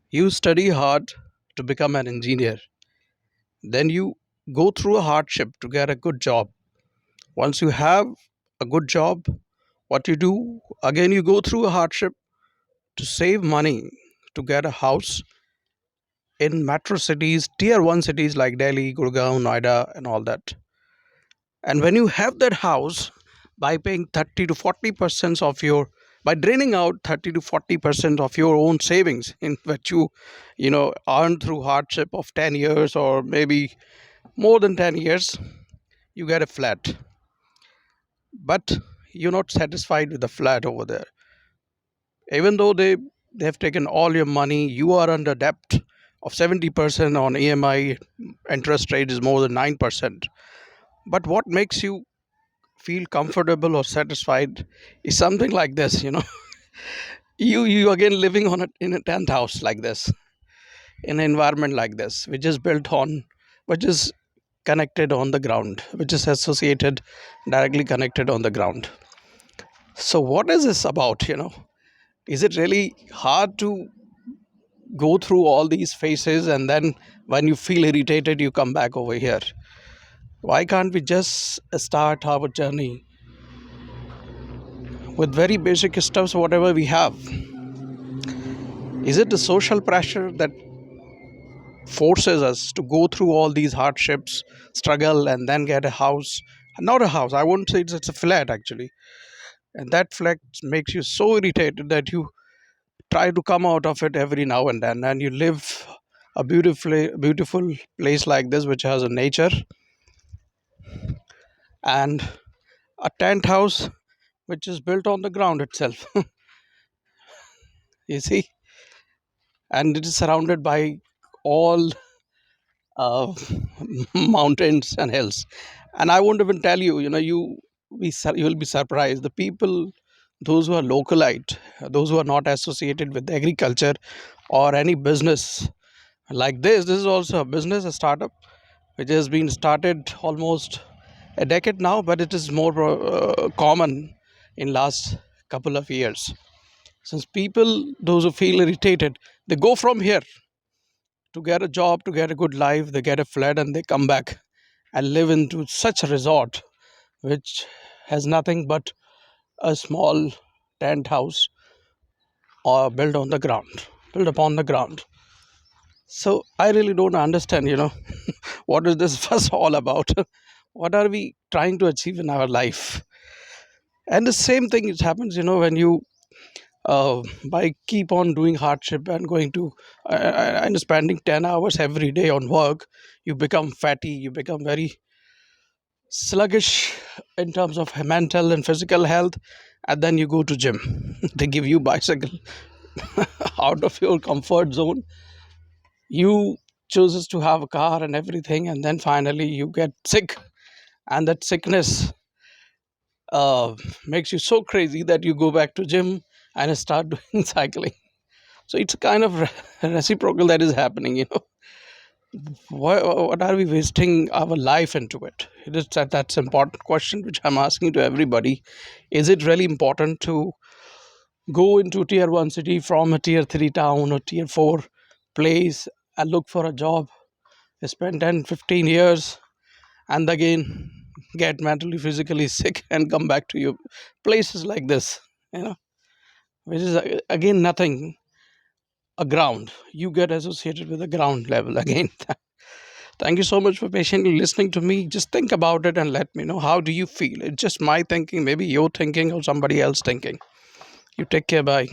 You study hard to become an engineer. Then you go through a hardship to get a good job. Once you have a good job, what you do? Again, you go through a hardship to save money to get a house in metro cities, tier 1 cities like Delhi, Gurgaon, Noida, and all that. And when you have that house, by paying 30 to 40% of your by draining out 30 to 40% of your own savings in which you earned through hardship of 10 years or maybe more than 10 years, you get a flat. But you're not satisfied with the flat over there. Even though they have taken all your money, you are under debt of 70% on EMI. Interest rate is more than 9%. But what makes you feel comfortable or satisfied is something like this. You again living in a tent house like this, in an environment like this, which is connected on the ground, which is associated, directly connected on the ground. So what is this about? Is it really hard to go through all these phases, and then when you feel irritated you come back over here? Why can't we just start our journey with very basic stuffs, whatever we have? Is it the social pressure that forces us to go through all these hardships, struggle, and then get a house? Not a house, I won't say it's a flat actually. And that flat makes you so irritated that you try to come out of it every now and then, and you live a beautiful place like this, which has a nature, and a tent house which is built on the ground itself. You see, and it is surrounded by all uh, mountains and hills. And I won't even tell you, you will be surprised. The people, those who are localite, those who are not associated with agriculture or any business like this is also a business, a startup, which has been started almost a decade now, but it is more common in last couple of years. Since people, those who feel irritated, they go from here to get a job, to get a good life, they get a flat, and they come back and live into such a resort which has nothing but a small tent house or built upon the ground. So I really don't understand, what is this fuss all about? What are we trying to achieve in our life? And the same thing it happens, when you by keep on doing hardship and going to and spending 10 hours every day on work, you become fatty, you become very sluggish in terms of mental and physical health, and then you go to gym. They give you bicycle out of your comfort zone. You chooses to have a car and everything, and then finally you get sick, and that sickness uh, makes you so crazy that you go back to gym and start doing cycling. So it's kind of reciprocal that is happening. What are we wasting our life into it? It is that's important question which I'm asking to everybody. Is it really important to go into tier 1 city from a tier 3 town or tier 4 place and look for a job, spend 10-15 years, and again get mentally physically sick and come back to your places like this, you know which is again nothing, a ground, you get associated with the ground level again. Thank you so much for patiently listening to me. Just think about it and let me know, how do you feel? It's just my thinking, maybe your thinking or somebody else thinking. You take care. Bye.